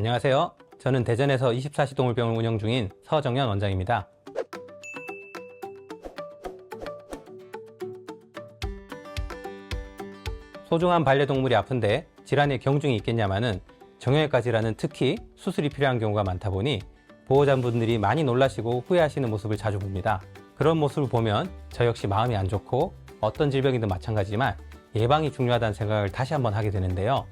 안녕하세요. 저는 대전에서 24시 동물병을 운영 중인 서정현 원장입니다. 소중한 반려동물이 아픈데 질환의 경중이 있겠냐마는 정형외과 질환은 특히 수술이 필요한 경우가 많다 보니 보호자분들이 많이 놀라시고 후회하시는 모습을 자주 봅니다. 그런 모습을 보면 저 역시 마음이 안 좋고 어떤 질병이든 마찬가지지만 예방이 중요하다는 생각을 다시 한번 하게 되는데요.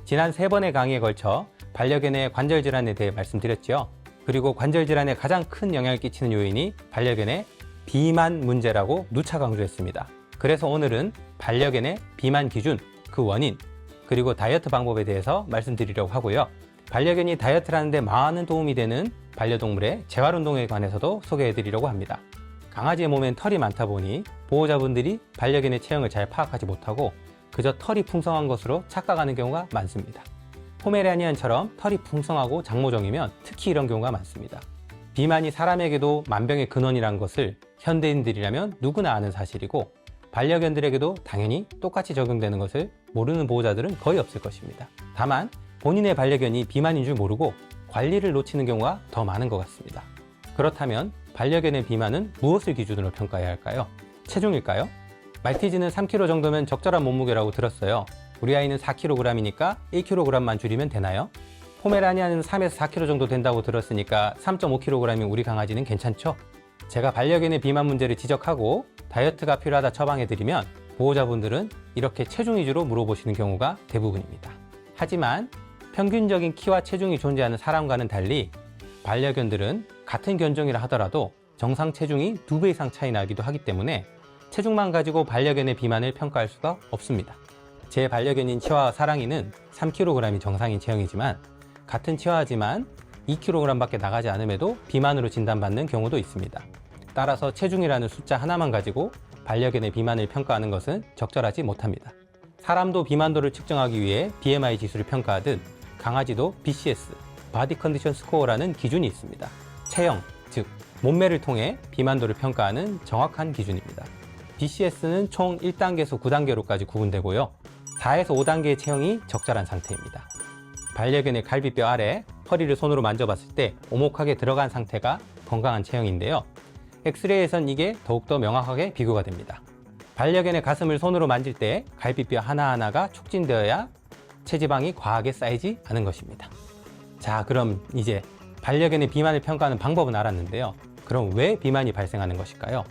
지난 3번의 강의에 걸쳐 반려견의 관절 질환에 대해 말씀드렸죠. 그리고 관절 질환에 가장 큰 영향을 끼치는 요인이 반려견의 비만 문제라고 누차 강조했습니다. 그래서 오늘은 반려견의 비만 기준, 그 원인, 그리고 다이어트 방법에 대해서 말씀드리려고 하고요. 반려견이 다이어트를 하는데 많은 도움이 되는 반려동물의 재활운동에 관해서도 소개해드리려고 합니다. 강아지의 몸엔 털이 많다 보니 보호자분들이 반려견의 체형을 잘 파악하지 못하고 그저 털이 풍성한 것으로 착각하는 경우가 많습니다. 포메라니안처럼 털이 풍성하고 장모종이면 특히 이런 경우가 많습니다. 비만이 사람에게도 만병의 근원이라는 것을 현대인들이라면 누구나 아는 사실이고 반려견들에게도 당연히 똑같이 적용되는 것을 모르는 보호자들은 거의 없을 것입니다. 다만 본인의 반려견이 비만인 줄 모르고 관리를 놓치는 경우가 더 많은 것 같습니다. 그렇다면 반려견의 비만은 무엇을 기준으로 평가해야 할까요? 체중일까요? 말티즈는 3kg 정도면 적절한 몸무게라고 들었어요. 우리 아이는 4kg이니까 1kg만 줄이면 되나요? 포메라니안은 3에서 4kg 정도 된다고 들었으니까 3.5kg이면 우리 강아지는 괜찮죠? 제가 반려견의 비만 문제를 지적하고 다이어트가 필요하다 처방해드리면 보호자분들은 이렇게 체중 위주로 물어보시는 경우가 대부분입니다. 하지만 평균적인 키와 체중이 존재하는 사람과는 달리 반려견들은 같은 견종이라 하더라도 정상 체중이 2배 이상 차이 나기도 하기 때문에 체중만 가지고 반려견의 비만을 평가할 수가 없습니다. 제 반려견인 치와와 사랑이는 3kg이 정상인 체형이지만 같은 치와지만 2kg밖에 나가지 않음에도 비만으로 진단받는 경우도 있습니다. 따라서 체중이라는 숫자 하나만 가지고 반려견의 비만을 평가하는 것은 적절하지 못합니다. 사람도 비만도를 측정하기 위해 BMI 지수를 평가하듯 강아지도 BCS, 바디 컨디션 스코어라는 기준이 있습니다. 체형, 즉 몸매를 통해 비만도를 평가하는 정확한 기준입니다. BCS는 총 1단계에서 9단계로까지 구분되고요. 4에서 5단계의 체형이 적절한 상태입니다. 반려견의 갈비뼈 아래 허리를 손으로 만져봤을 때 오목하게 들어간 상태가 건강한 체형인데요. 엑스레이에선 이게 더욱더 명확하게 비교가 됩니다. 반려견의 가슴을 손으로 만질 때 갈비뼈 하나하나가 촉진되어야 체지방이 과하게 쌓이지 않은 것입니다. 자, 그럼 이제 반려견의 비만을 평가하는 방법은 알았는데요. 그럼 왜 비만이 발생하는 것일까요?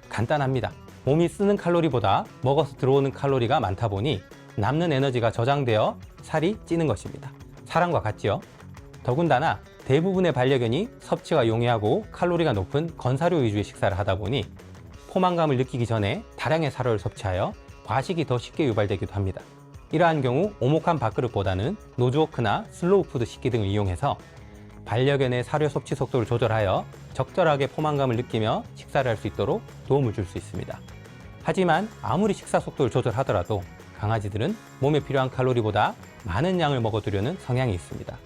간단합니다. 몸이 쓰는 칼로리보다 먹어서 들어오는 칼로리가 많다 보니 남는 에너지가 저장되어 살이 찌는 것입니다. 사람과 같지요? 더군다나 대부분의 반려견이 섭취가 용이하고 칼로리가 높은 건사료 위주의 식사를 하다 보니 포만감을 느끼기 전에 다량의 사료를 섭취하여 과식이 더 쉽게 유발되기도 합니다. 이러한 경우 오목한 밥그릇보다는 노즈워크나 슬로우푸드 식기 등을 이용해서 반려견의 사료 섭취 속도를 조절하여 적절하게 포만감을 느끼며 식사를 할 수 있도록 도움을 줄 수 있습니다. 하지만 아무리 식사 속도를 조절하더라도 강아지들은 몸에 필요한 칼로리보다 많은 양을 먹어두려는 성향이 있습니다.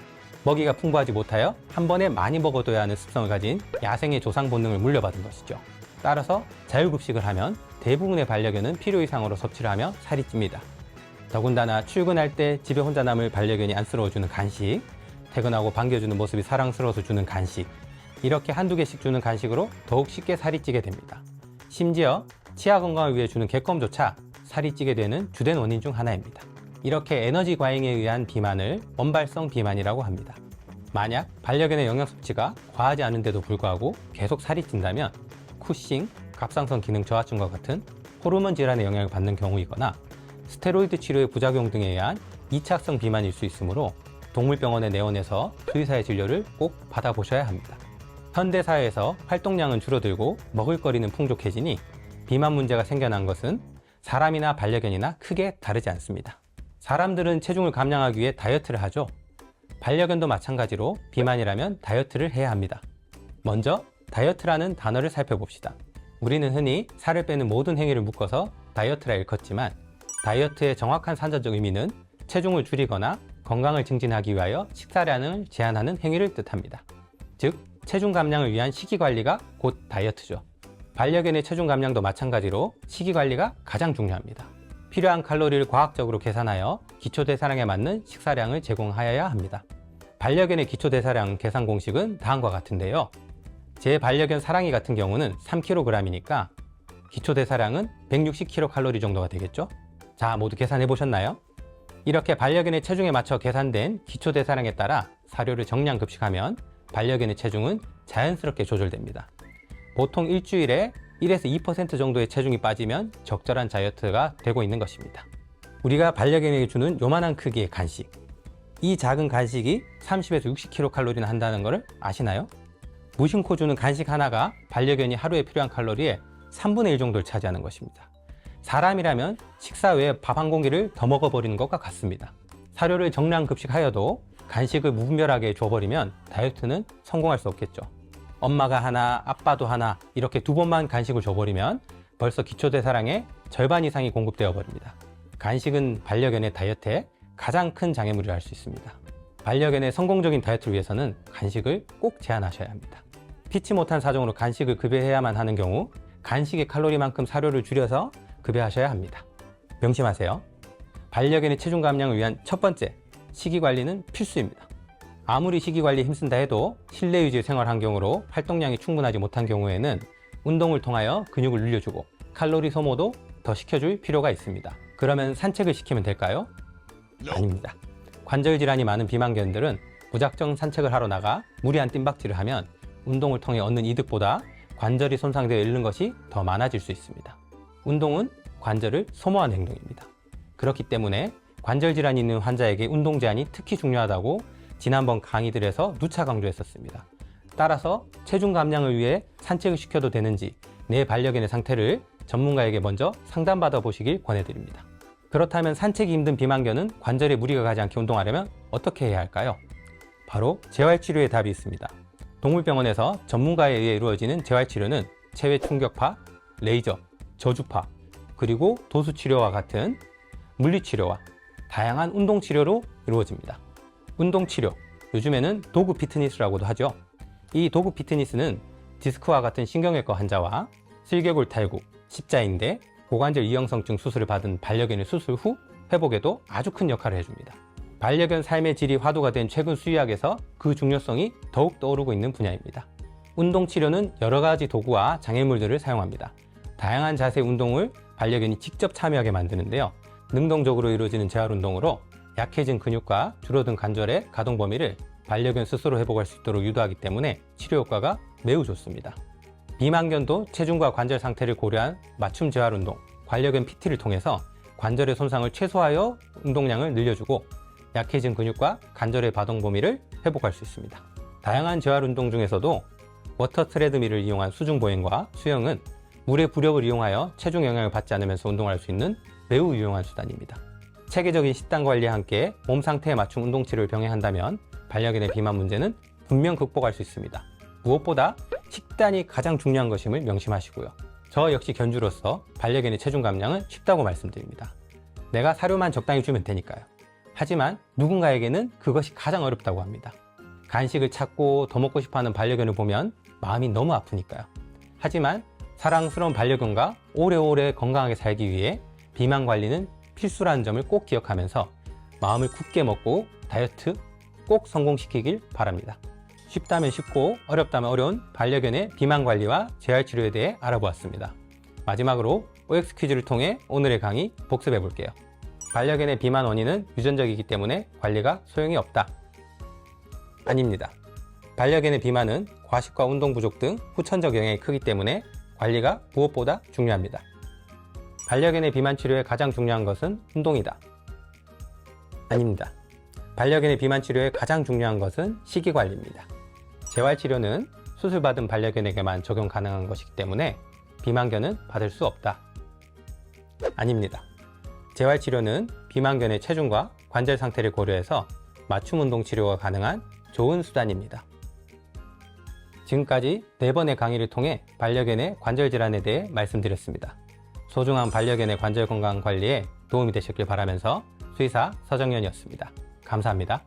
먹이가 풍부하지 못하여 한 번에 많이 먹어둬야 하는 습성을 가진 야생의 조상 본능을 물려받은 것이죠. 따라서 자율급식을 하면 대부분의 반려견은 필요 이상으로 섭취를 하며 살이 찝니다. 더군다나 출근할 때 집에 혼자 남을 반려견이 안쓰러워주는 간식, 퇴근하고 반겨주는 모습이 사랑스러워서 주는 간식, 이렇게 한두 개씩 주는 간식으로 더욱 쉽게 살이 찌게 됩니다. 심지어 치아 건강을 위해 주는 객검조차 살이 찌게 되는 주된 원인 중 하나입니다. 이렇게 에너지 과잉에 의한 비만을 원발성 비만이라고 합니다. 만약 반려견의 영양 섭취가 과하지 않은데도 불구하고 계속 살이 찐다면 쿠싱, 갑상선 기능 저하증과 같은 호르몬 질환의 영향을 받는 경우이거나 스테로이드 치료의 부작용 등에 의한 2차성 비만일 수 있으므로 동물병원에 내원해서 수의사의 진료를 꼭 받아보셔야 합니다. 현대사회에서 활동량은 줄어들고 먹을거리는 풍족해지니 비만 문제가 생겨난 것은 사람이나 반려견이나 크게 다르지 않습니다. 사람들은 체중을 감량하기 위해 다이어트를 하죠. 반려견도 마찬가지로 비만이라면 다이어트를 해야 합니다. 먼저 다이어트라는 단어를 살펴봅시다. 우리는 흔히 살을 빼는 모든 행위를 묶어서 다이어트라 일컫지만 다이어트의 정확한 산전적 의미는 체중을 줄이거나 건강을 증진하기 위하여 식사량을 제한하는 행위를 뜻합니다. 즉, 체중 감량을 위한 식이관리가 곧 다이어트죠. 반려견의 체중 감량도 마찬가지로 식이관리가 가장 중요합니다. 필요한 칼로리를 과학적으로 계산하여 기초대사량에 맞는 식사량을 제공하여야 합니다. 반려견의 기초대사량 계산 공식은 다음과 같은데요. 제 반려견 사랑이 같은 경우는 3kg이니까 기초대사량은 160kcal 정도가 되겠죠? 자, 모두 계산해 보셨나요? 이렇게 반려견의 체중에 맞춰 계산된 기초대사량에 따라 사료를 정량 급식하면 반려견의 체중은 자연스럽게 조절됩니다. 보통 일주일에 1에서 2% 정도의 체중이 빠지면 적절한 다이어트가 되고 있는 것입니다. 우리가 반려견에게 주는 요만한 크기의 간식, 이 작은 간식이 30에서 60kcal나 한다는 것을 아시나요? 무심코 주는 간식 하나가 반려견이 하루에 필요한 칼로리의 3분의 1 정도를 차지하는 것입니다. 사람이라면 식사 외에 밥 한 공기를 더 먹어버리는 것과 같습니다. 사료를 정량 급식하여도 간식을 무분별하게 줘버리면 다이어트는 성공할 수 없겠죠. 엄마가 하나, 아빠도 하나 이렇게 2번만 간식을 줘버리면 벌써 기초대사량의 절반 이상이 공급되어 버립니다. 간식은 반려견의 다이어트에 가장 큰 장애물이라 할 수 있습니다. 반려견의 성공적인 다이어트를 위해서는 간식을 꼭 제한하셔야 합니다. 피치 못한 사정으로 간식을 급여해야만 하는 경우 간식의 칼로리만큼 사료를 줄여서 급여하셔야 합니다. 명심하세요. 반려견의 체중 감량을 위한 첫 번째, 식이관리는 필수입니다. 아무리 식이관리에 힘쓴다 해도 실내 위주의 생활 환경으로 활동량이 충분하지 못한 경우에는 운동을 통하여 근육을 늘려주고 칼로리 소모도 더 시켜줄 필요가 있습니다. 그러면 산책을 시키면 될까요? 아닙니다. 관절 질환이 많은 비만견들은 무작정 산책을 하러 나가 무리한 뜀박질을 하면 운동을 통해 얻는 이득보다 관절이 손상되어 잃는 것이 더 많아질 수 있습니다. 운동은 관절을 소모하는 행동입니다. 그렇기 때문에 관절 질환이 있는 환자에게 운동 제한이 특히 중요하다고 지난번 강의들에서 누차 강조했었습니다. 따라서 체중 감량을 위해 산책을 시켜도 되는지 내 반려견의 상태를 전문가에게 먼저 상담받아 보시길 권해드립니다. 그렇다면 산책이 힘든 비만견은 관절에 무리가 가지 않게 운동하려면 어떻게 해야 할까요? 바로 재활치료의 답이 있습니다. 동물병원에서 전문가에 의해 이루어지는 재활치료는 체외 충격파, 레이저, 저주파, 그리고 도수치료와 같은 물리치료와 다양한 운동치료로 이루어집니다. 운동치료, 요즘에는 도구 피트니스라고도 하죠. 이 도구 피트니스는 디스크와 같은 신경외과 환자와 슬개골 탈구, 십자인대, 고관절 이형성증 수술을 받은 반려견의 수술 후 회복에도 아주 큰 역할을 해줍니다. 반려견 삶의 질이 화두가 된 최근 수의학에서 그 중요성이 더욱 떠오르고 있는 분야입니다. 운동치료는 여러 가지 도구와 장애물들을 사용합니다. 다양한 자세의 운동을 반려견이 직접 참여하게 만드는데요. 능동적으로 이루어지는 재활운동으로 약해진 근육과 줄어든 관절의 가동 범위를 반려견 스스로 회복할 수 있도록 유도하기 때문에 치료 효과가 매우 좋습니다. 비만견도 체중과 관절 상태를 고려한 맞춤 재활운동, 반려견 PT를 통해서 관절의 손상을 최소화하여 운동량을 늘려주고 약해진 근육과 관절의 가동 범위를 회복할 수 있습니다. 다양한 재활운동 중에서도 워터 트레드밀을 이용한 수중보행과 수영은 물의 부력을 이용하여 체중 영향을 받지 않으면서 운동할 수 있는 매우 유용한 수단입니다. 체계적인 식단 관리와 함께 몸 상태에 맞춘 운동치료를 병행한다면 반려견의 비만 문제는 분명 극복할 수 있습니다. 무엇보다 식단이 가장 중요한 것임을 명심하시고요. 저 역시 견주로서 반려견의 체중 감량은 쉽다고 말씀드립니다. 내가 사료만 적당히 주면 되니까요. 하지만 누군가에게는 그것이 가장 어렵다고 합니다. 간식을 찾고 더 먹고 싶어하는 반려견을 보면 마음이 너무 아프니까요. 하지만 사랑스러운 반려견과 오래오래 건강하게 살기 위해 비만 관리는 필수라는 점을 꼭 기억하면서 마음을 굳게 먹고 다이어트 꼭 성공시키길 바랍니다. 쉽다면 쉽고 어렵다면 어려운 반려견의 비만 관리와 재활치료에 대해 알아보았습니다. 마지막으로 OX 퀴즈를 통해 오늘의 강의 복습해 볼게요. 반려견의 비만 원인은 유전적이기 때문에 관리가 소용이 없다. 아닙니다. 반려견의 비만은 과식과 운동 부족 등 후천적 영향이 크기 때문에 관리가 무엇보다 중요합니다. 반려견의 비만 치료에 가장 중요한 것은 운동이다. 아닙니다. 반려견의 비만 치료에 가장 중요한 것은 식이관리입니다. 재활치료는 수술받은 반려견에게만 적용 가능한 것이기 때문에 비만견은 받을 수 없다. 아닙니다. 재활치료는 비만견의 체중과 관절 상태를 고려해서 맞춤 운동 치료가 가능한 좋은 수단입니다. 지금까지 4번의 강의를 통해 반려견의 관절 질환에 대해 말씀드렸습니다. 소중한 반려견의 관절 건강 관리에 도움이 되셨길 바라면서 수의사 서정연이었습니다. 감사합니다.